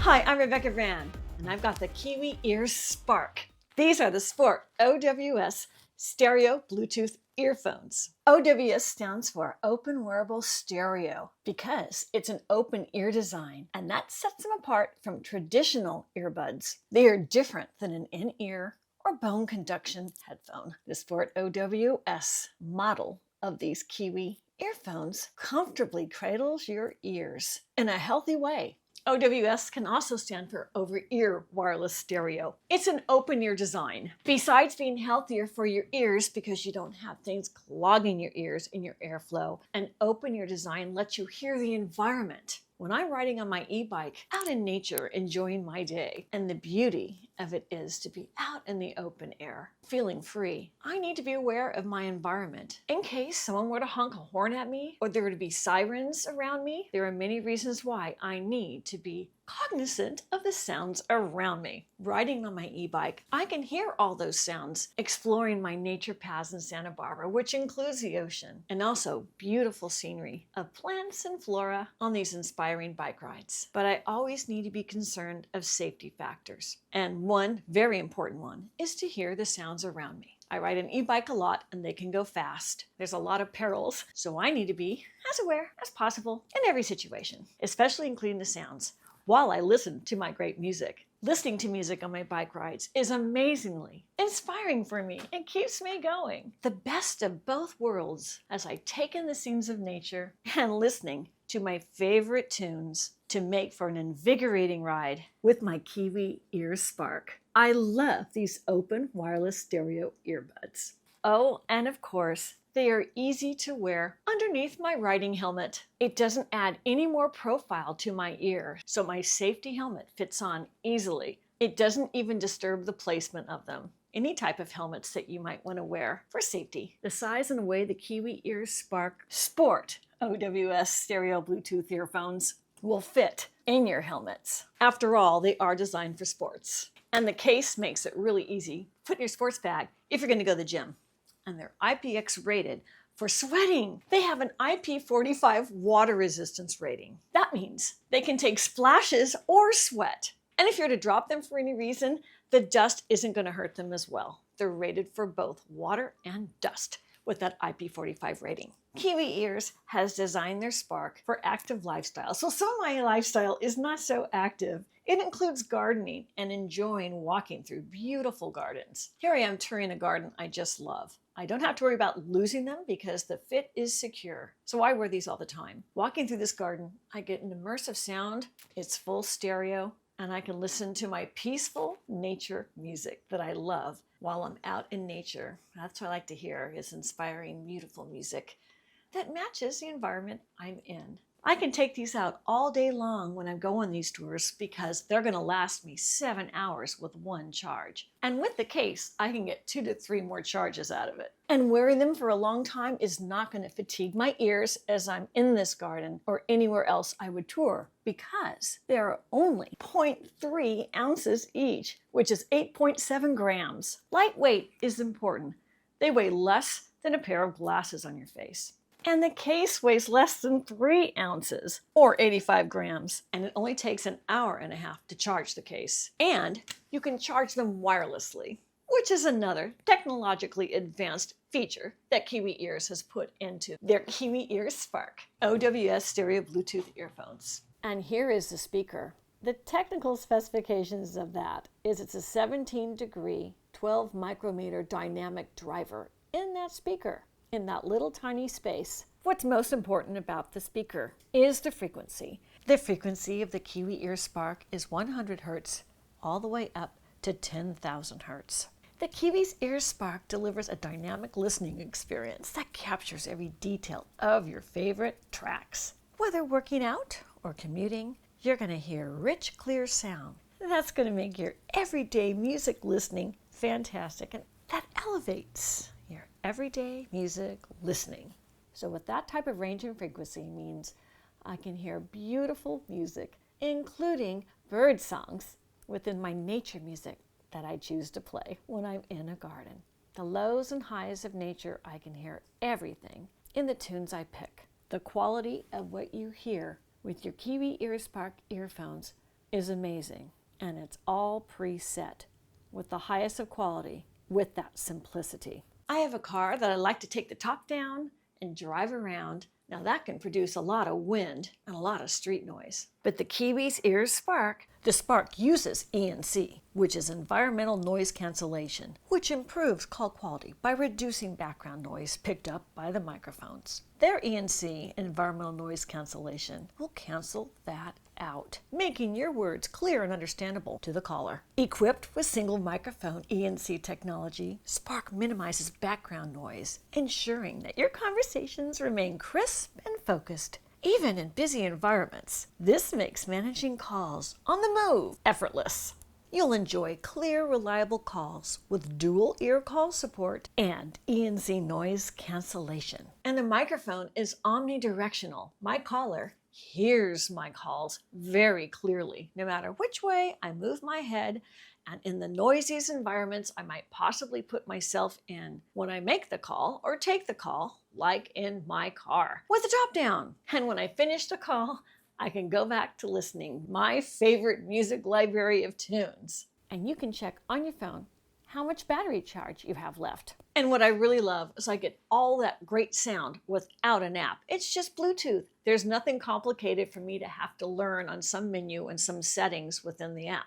Hi, I'm Rebecca Brand, and I've got the Kiwi Ears Spark. These are the Sport OWS Stereo Bluetooth earphones. OWS stands for Open Wearable Stereo because it's an open ear design, and that sets them apart from traditional earbuds. They are different than an in-ear or bone conduction headphone. The Sport OWS model of these Kiwi earphones comfortably cradles your ears in a healthy way. OWS can also stand for over-ear wireless stereo. It's an open-ear design. Besides being healthier for your ears because you don't have things clogging your ears in your airflow, an open-ear design lets you hear the environment. When I'm riding on my e-bike out in nature enjoying my day, and the beauty of it is to be out in the open air, feeling free, I need to be aware of my environment. In case someone were to honk a horn at me or there were to be sirens around me, there are many reasons why I need to be cognizant of the sounds around me. Riding on my e-bike, I can hear all those sounds, exploring my nature paths in Santa Barbara, which includes the ocean, and also beautiful scenery of plants and flora on these inspiring bike rides. But I always need to be concerned of safety factors. And one very important one is to hear the sounds around me. I ride an e-bike a lot and they can go fast. There's a lot of perils, so I need to be as aware as possible in every situation, especially including the sounds, while I listen to my great music. Listening to music on my bike rides is amazingly inspiring for me. It keeps me going. The best of both worlds as I take in the scenes of nature and listening to my favorite tunes to make for an invigorating ride with my Kiwi Ears Spark. I love these open wireless stereo earbuds. Oh, and of course, they are easy to wear underneath my riding helmet. It doesn't add any more profile to my ear, so my safety helmet fits on easily. It doesn't even disturb the placement of them. Any type of helmets that you might want to wear for safety. The size and the way the Kiwi Ears Spark Sport OWS Stereo Bluetooth earphones will fit in your helmets. After all, they are designed for sports. And the case makes it really easy. Put in your sports bag if you're going to go to the gym. And they're IPX rated for sweating. They have an IP45 water resistance rating. That means they can take splashes or sweat. And if you're to drop them for any reason, the dust isn't going to hurt them as well. They're rated for both water and dust with that IP45 rating. Kiwi Ears has designed their Spark for active lifestyle. So some of my lifestyle is not so active. It includes gardening and enjoying walking through beautiful gardens. Here I am touring a garden I just love. I don't have to worry about losing them because the fit is secure. So I wear these all the time. Walking through this garden, I get an immersive sound. It's full stereo, and I can listen to my peaceful nature music that I love while I'm out in nature. That's what I like to hear, is inspiring, beautiful music that matches the environment I'm in. I can take these out all day long when I go on these tours because they're going to last me 7 hours with one charge. And with the case, I can get 2 to 3 more charges out of it. And wearing them for a long time is not going to fatigue my ears as I'm in this garden or anywhere else I would tour because they are only 0.3 ounces each, which is 8.7 grams. Lightweight is important. They weigh less than a pair of glasses on your face. And the case weighs less than 3 ounces, or 85 grams, and it only takes an hour and a half to charge the case. And you can charge them wirelessly, which is another technologically advanced feature that Kiwi Ears has put into their Kiwi Ears Spark OWS Stereo Bluetooth earphones. And here is the speaker. The technical specifications of that is it's a 17-degree, 12 micrometer dynamic driver in that speaker. In that little tiny space. What's most important about the speaker is the frequency. The frequency of the Kiwi Ears Spark is 100 Hertz all the way up to 10,000 Hertz. The Kiwi Ears Spark delivers a dynamic listening experience that captures every detail of your favorite tracks. Whether working out or commuting, you're going to hear rich, clear sound. That's going to make your everyday music listening fantastic, and that elevates your everyday music listening. So with that type of range and frequency means I can hear beautiful music, including bird songs within my nature music that I choose to play when I'm in a garden. The lows and highs of nature, I can hear everything in the tunes I pick. The quality of what you hear with your Kiwi Ears Spark earphones is amazing, and it's all preset with the highest of quality with that simplicity. I have a car that I like to take the top down and drive around. Now that can produce a lot of wind and a lot of street noise. But the Kiwi's Ears Spark, the Spark uses ENC, which is environmental noise cancellation, which improves call quality by reducing background noise picked up by the microphones. Their ENC, environmental noise cancellation, will cancel that out, making your words clear and understandable to the caller. Equipped with single microphone ENC technology, Spark minimizes background noise, ensuring that your conversations remain crisp and focused, even in busy environments. This makes managing calls on the move effortless. You'll enjoy clear, reliable calls with dual ear call support and ENC noise cancellation. And the microphone is omnidirectional. My caller hears my calls very clearly, no matter which way I move my head and in the noisiest environments I might possibly put myself in when I make the call or take the call, like in my car, with the top down. And when I finish the call, I can go back to listening my favorite music library of tunes. And you can check on your phone how much battery charge you have left. And what I really love is I get all that great sound without an app. It's just Bluetooth. There's nothing complicated for me to have to learn on some menu and some settings within the app.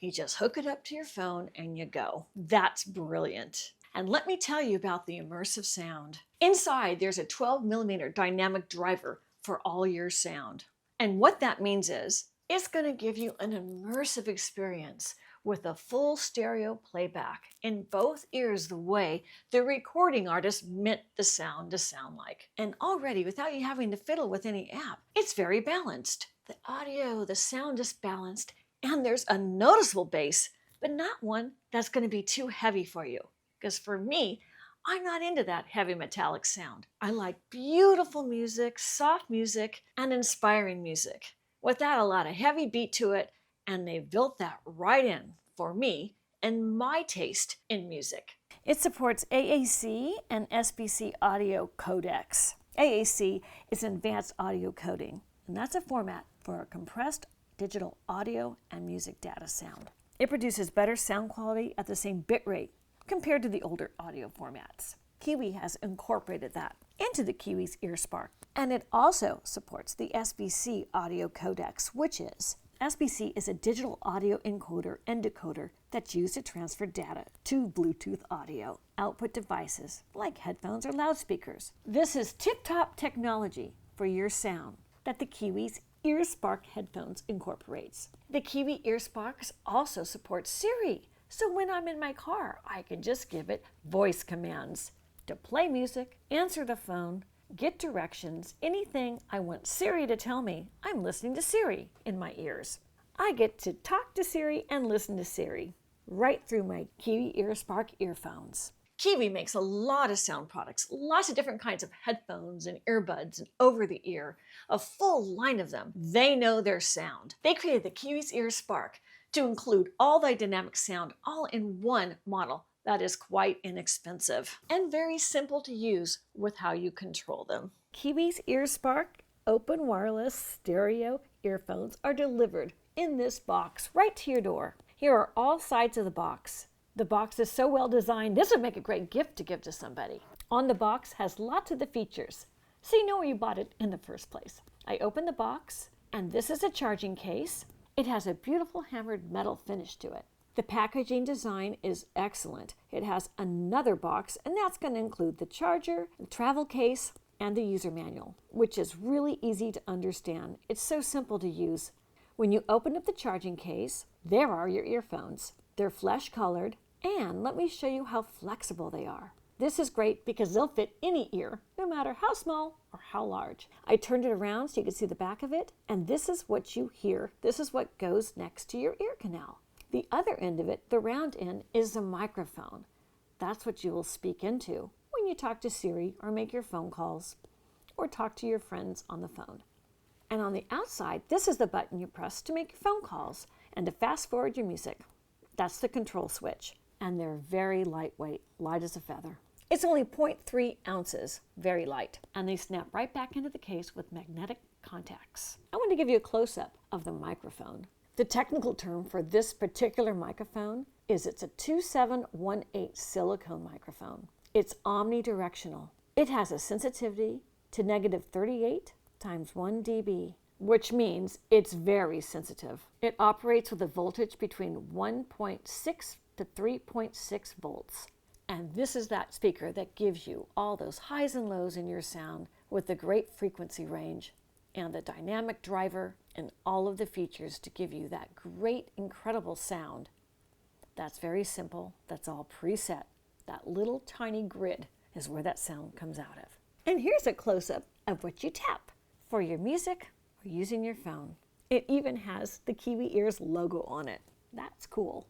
You just hook it up to your phone and you go. That's brilliant. And let me tell you about the immersive sound. Inside, there's a 12mm dynamic driver for all your sound. And what that means is, it's going to give you an immersive experience with a full stereo playback in both ears the way the recording artist meant the sound to sound like. And already, without you having to fiddle with any app, it's very balanced. The audio, the sound is balanced, and there's a noticeable bass, but not one that's going to be too heavy for you. Because for me, I'm not into that heavy metallic sound. I like beautiful music, soft music, and inspiring music without a lot of heavy beat to it, and they've built that right in for me and my taste in music. It supports AAC and SBC audio codecs. AAC is advanced audio coding, and that's a format for a compressed digital audio and music data sound. It produces better sound quality at the same bit rate compared to the older audio formats. Kiwi has incorporated that into the Kiwi's Ear Spark, and it also supports the SBC audio codecs, which is SBC is a digital audio encoder and decoder that's used to transfer data to Bluetooth audio output devices like headphones or loudspeakers. This is tip-top technology for your sound that the Kiwi's Ear Spark headphones incorporates. The Kiwi Ear Sparks also support Siri, so when I'm in my car, I can just give it voice commands to play music, answer the phone, get directions, anything I want Siri to tell me. I'm listening to Siri in my ears. I get to talk to Siri and listen to Siri right through my Kiwi Ear Spark earphones. Kiwi makes a lot of sound products, lots of different kinds of headphones and earbuds and over the ear, a full line of them. They know their sound. They created the Kiwi's Ear Spark to include all the dynamic sound all in one model that is quite inexpensive and very simple to use with how you control them. Kiwi's Ear Spark open wireless stereo earphones are delivered in this box right to your door. Here are all sides of the box. The box is so well designed, this would make a great gift to give to somebody. On the box has lots of the features, so you know where you bought it in the first place. I open the box, and this is a charging case. It has a beautiful hammered metal finish to it. The packaging design is excellent. It has another box, and that's going to include the charger, the travel case, and the user manual, which is really easy to understand. It's so simple to use. When you open up the charging case, there are your earphones. They're flesh-colored, and let me show you how flexible they are. This is great because they'll fit any ear, no matter how small or how large. I turned it around so you can see the back of it, and this is what you hear. This is what goes next to your ear canal. The other end of it, the round end, is the microphone. That's what you will speak into when you talk to Siri or make your phone calls or talk to your friends on the phone. And on the outside, this is the button you press to make your phone calls and to fast forward your music. That's the control switch, and they're very lightweight, light as a feather. It's only 0.3 ounces, very light, and they snap right back into the case with magnetic contacts. I want to give you a close-up of the microphone. The technical term for this particular microphone is it's a 2718 silicone microphone. It's omnidirectional. It has a sensitivity to -38 × 1 dB, which means it's very sensitive. It operates with a voltage between 1.6 to 3.6 volts. And this is that speaker that gives you all those highs and lows in your sound with the great frequency range and the dynamic driver and all of the features to give you that great, incredible sound. That's very simple. That's all preset. That little tiny grid is where that sound comes out of. And here's a close-up of what you tap for your music or using your phone. It even has the Kiwi Ears logo on it. That's cool.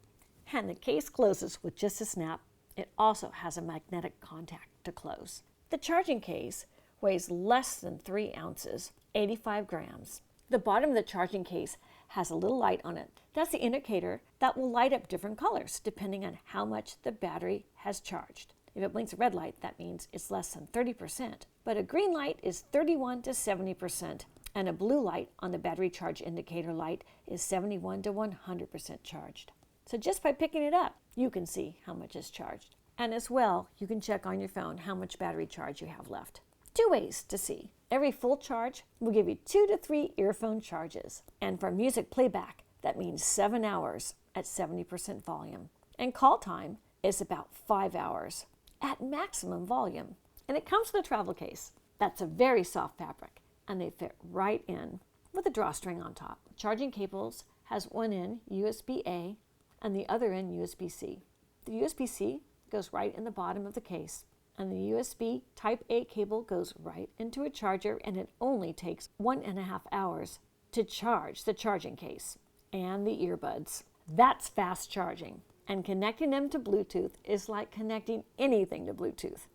And the case closes with just a snap. It also has a magnetic contact to close. The charging case weighs less than 3 ounces, 85 grams. The bottom of the charging case has a little light on it. That's the indicator that will light up different colors depending on how much the battery has charged. If it blinks a red light, that means it's less than 30%. But a green light is 31 to 70%, and a blue light on the battery charge indicator light is 71 to 100% charged. So just by picking it up, you can see how much is charged. And as well, you can check on your phone how much battery charge you have left. 2 ways to see. Every full charge will give you 2 to 3 earphone charges. And for music playback, that means 7 hours at 70% volume. And call time is about 5 hours at maximum volume. And it comes with a travel case. That's a very soft fabric, and they fit right in with a drawstring on top. Charging cables has one end USB-A and the other end USB-C. The USB-C goes right in the bottom of the case, and the USB Type-A cable goes right into a charger, and it only takes 1.5 hours to charge the charging case and the earbuds. That's fast charging, and connecting them to Bluetooth is like connecting anything to Bluetooth.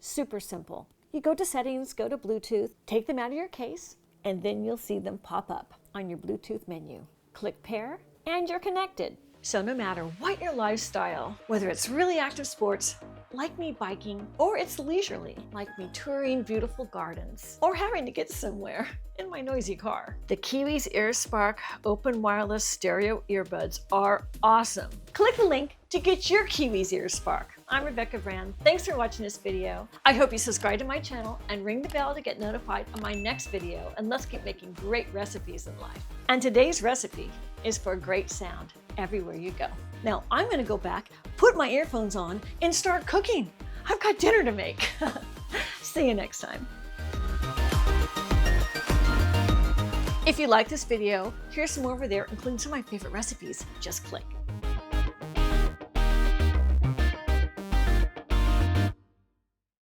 Super simple. You go to settings, go to Bluetooth, take them out of your case, and then you'll see them pop up on your Bluetooth menu. Click pair, and you're connected. So no matter what your lifestyle, whether it's really active sports, like me biking, or it's leisurely, like me touring beautiful gardens, or having to get somewhere in my noisy car, the Kiwi's EarSpark open wireless stereo earbuds are awesome. Click the link to get your Kiwi's EarSpark. I'm Rebecca Brand. Thanks for watching this video. I hope you subscribe to my channel and ring the bell to get notified of my next video, and let's keep making great recipes in life. And today's recipe is for great sound everywhere you go. Now I'm gonna go back, put my earphones on, and start cooking. I've got dinner to make. See you next time. If you like this video, here's some over there, including some of my favorite recipes. Just click.